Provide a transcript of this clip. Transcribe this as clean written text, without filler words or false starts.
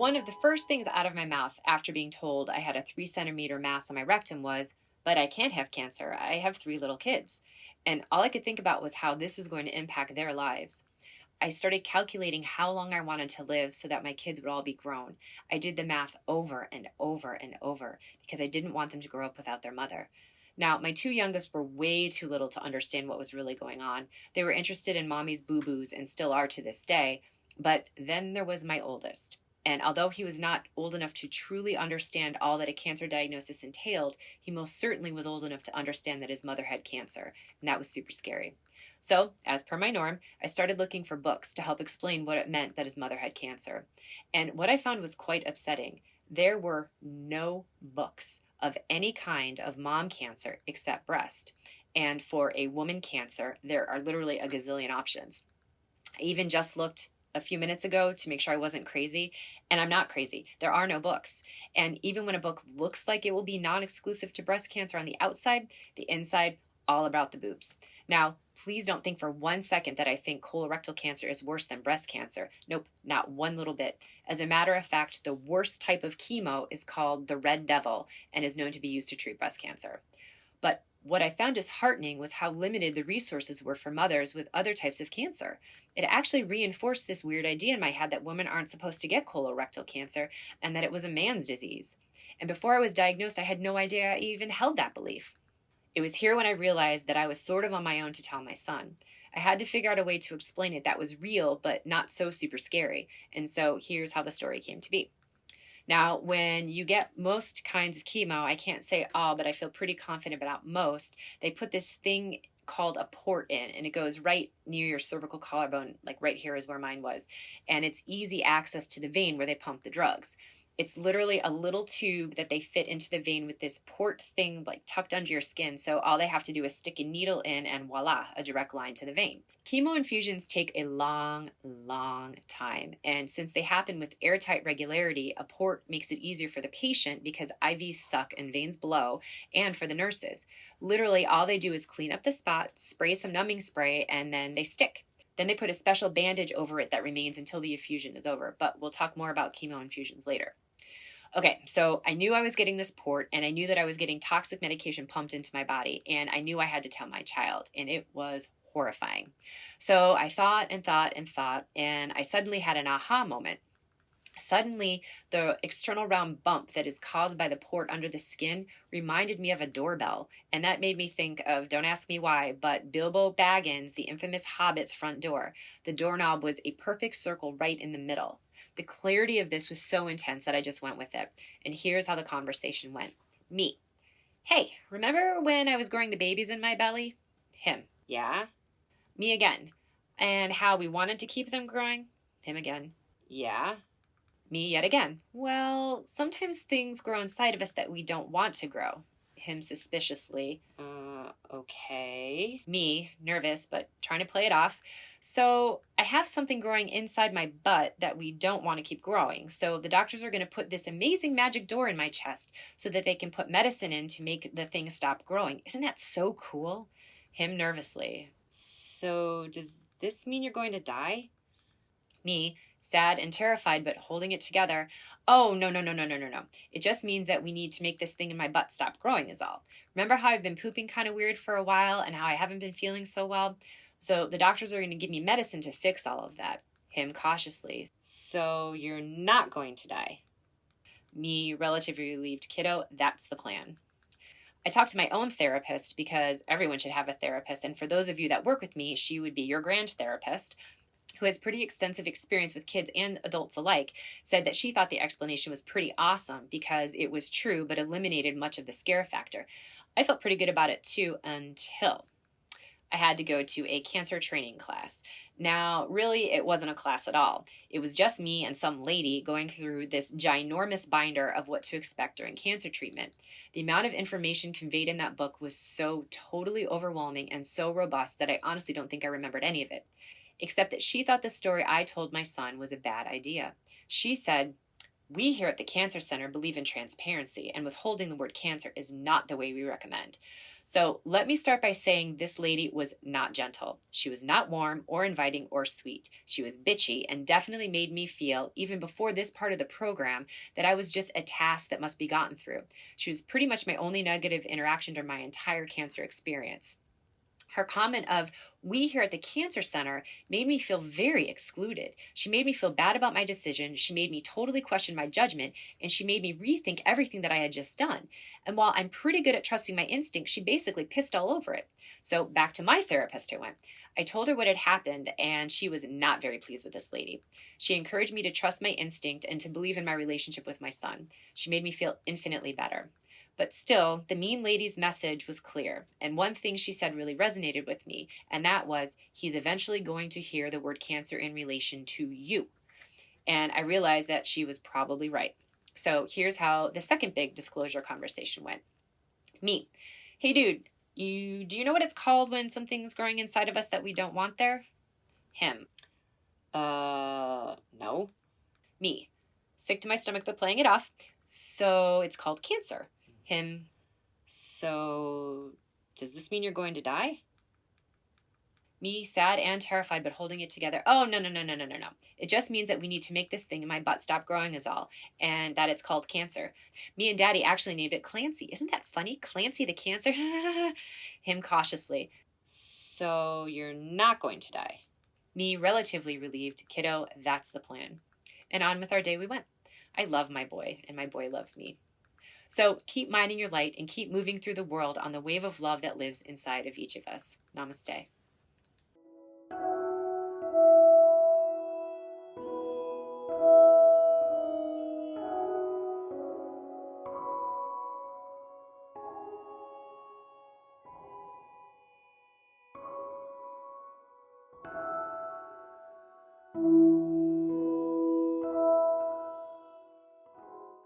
One of the first things out of my mouth after being told I had a 3 centimeter mass on my rectum was, "But I can't have cancer. I have 3 little kids." And all I could think about was how this was going to impact their lives. I started calculating how long I wanted to live so that my kids would all be grown. I did the math over and over and over because I didn't want them to grow up without their mother. Now, my two youngest were way too little to understand what was really going on. They were interested in mommy's boo-boos and still are to this day. But then there was my oldest. And although he was not old enough to truly understand all that a cancer diagnosis entailed, he most certainly was old enough to understand that his mother had cancer. And that was super scary. So, as per my norm, I started looking for books to help explain what it meant that his mother had cancer. And what I found was quite upsetting. There were no books of any kind of mom cancer except breast. And for a woman cancer, there are literally a gazillion options. I even just looked a few minutes ago to make sure I wasn't crazy, and I'm not crazy. There are no books. And even when a book looks like it will be non-exclusive to breast cancer on the outside, the inside, all about the boobs. Now, please don't think for 1 second that I think colorectal cancer is worse than breast cancer. Nope, not one little bit. As a matter of fact, the worst type of chemo is called the red devil and is known to be used to treat breast cancer. But what I found disheartening was how limited the resources were for mothers with other types of cancer. It actually reinforced this weird idea in my head that women aren't supposed to get colorectal cancer and that it was a man's disease. And before I was diagnosed, I had no idea I even held that belief. It was here when I realized that I was sort of on my own to tell my son. I had to figure out a way to explain it that was real, but not so super scary. And so here's how the story came to be. Now, when you get most kinds of chemo, I can't say all, but I feel pretty confident about most, they put this thing called a port in, and it goes right near your cervical collarbone, like right here is where mine was. And it's easy access to the vein where they pump the drugs. It's literally a little tube that they fit into the vein with this port thing like tucked under your skin. So all they have to do is stick a needle in and voila, a direct line to the vein. Chemo infusions take a long, long time. And since they happen with airtight regularity, a port makes it easier for the patient because IVs suck and veins blow, and for the nurses. Literally all they do is clean up the spot, spray some numbing spray, and then they stick. Then they put a special bandage over it that remains until the infusion is over. But we'll talk more about chemo infusions later. Okay, so I knew I was getting this port, and I knew that I was getting toxic medication pumped into my body, and I knew I had to tell my child, and it was horrifying. So I thought and thought and thought, and I suddenly had an aha moment. Suddenly, the external round bump that is caused by the port under the skin reminded me of a doorbell, and that made me think of, don't ask me why, but Bilbo Baggins, the infamous Hobbit's front door. The doorknob was a perfect circle right in the middle. The clarity of this was so intense that I just went with it. And here's how the conversation went. Me: "Hey, remember when I was growing the babies in my belly?" Him: "Yeah." Me again: "And how we wanted to keep them growing?" Him again: "Yeah." Me yet again: "Well, sometimes things grow inside of us that we don't want to grow." Him suspiciously: Okay." Me, nervous, but trying to play it off: "So I have something growing inside my butt that we don't want to keep growing. So the doctors are going to put this amazing magic door in my chest so that they can put medicine in to make the thing stop growing. Isn't that so cool?" Him nervously: "So does this mean you're going to die?" Me, sad and terrified, but holding it together: "Oh, no, no, no, no, no, no, no. It just means that we need to make this thing in my butt stop growing is all. Remember how I've been pooping kind of weird for a while and how I haven't been feeling so well? So the doctors are going to give me medicine to fix all of that." Him cautiously: "So you're not going to die?" Me, relatively relieved: "Kiddo, that's the plan." I talked to my own therapist because everyone should have a therapist. And for those of you that work with me, she would be your grand therapist, who has pretty extensive experience with kids and adults alike, said that she thought the explanation was pretty awesome because it was true but eliminated much of the scare factor. I felt pretty good about it too until I had to go to a cancer training class. Now, really, it wasn't a class at all. It was just me and some lady going through this ginormous binder of what to expect during cancer treatment. The amount of information conveyed in that book was so totally overwhelming and so robust that I honestly don't think I remembered any of it, except that she thought the story I told my son was a bad idea. She said, We here at the Cancer Center believe in transparency, and withholding the word cancer is not the way we recommend. So let me start by saying this lady was not gentle. She was not warm or inviting or sweet. She was bitchy and definitely made me feel, even before this part of the program, that I was just a task that must be gotten through. She was pretty much my only negative interaction during my entire cancer experience. Her comment of, we here at the Cancer Center, made me feel very excluded. She made me feel bad about my decision. She made me totally question my judgment, and she made me rethink everything that I had just done. And while I'm pretty good at trusting my instinct, she basically pissed all over it. So back to my therapist I went. I told her what had happened, and she was not very pleased with this lady. She encouraged me to trust my instinct and to believe in my relationship with my son. She made me feel infinitely better. But still, the mean lady's message was clear, and one thing she said really resonated with me, and that was, he's eventually going to hear the word cancer in relation to you. And I realized that she was probably right. So here's how the second big disclosure conversation went. Me: hey dude, do you know what it's called when something's growing inside of us that we don't want there? Him: no. Me: sick to my stomach but playing it off. So it's called cancer. Him: so does this mean you're going to die? Me, sad and terrified but holding it together. Oh, no, no, no, no, no, no, no. It just means that we need to make this thing in my butt stop growing is all, and that it's called cancer. Me and Daddy actually named it Clancy. Isn't that funny? Clancy the cancer? Him cautiously: so you're not going to die? Me, relatively relieved. Kiddo, that's the plan. And on with our day we went. I love my boy, and my boy loves me. So keep minding your light and keep moving through the world on the wave of love that lives inside of each of us. Namaste.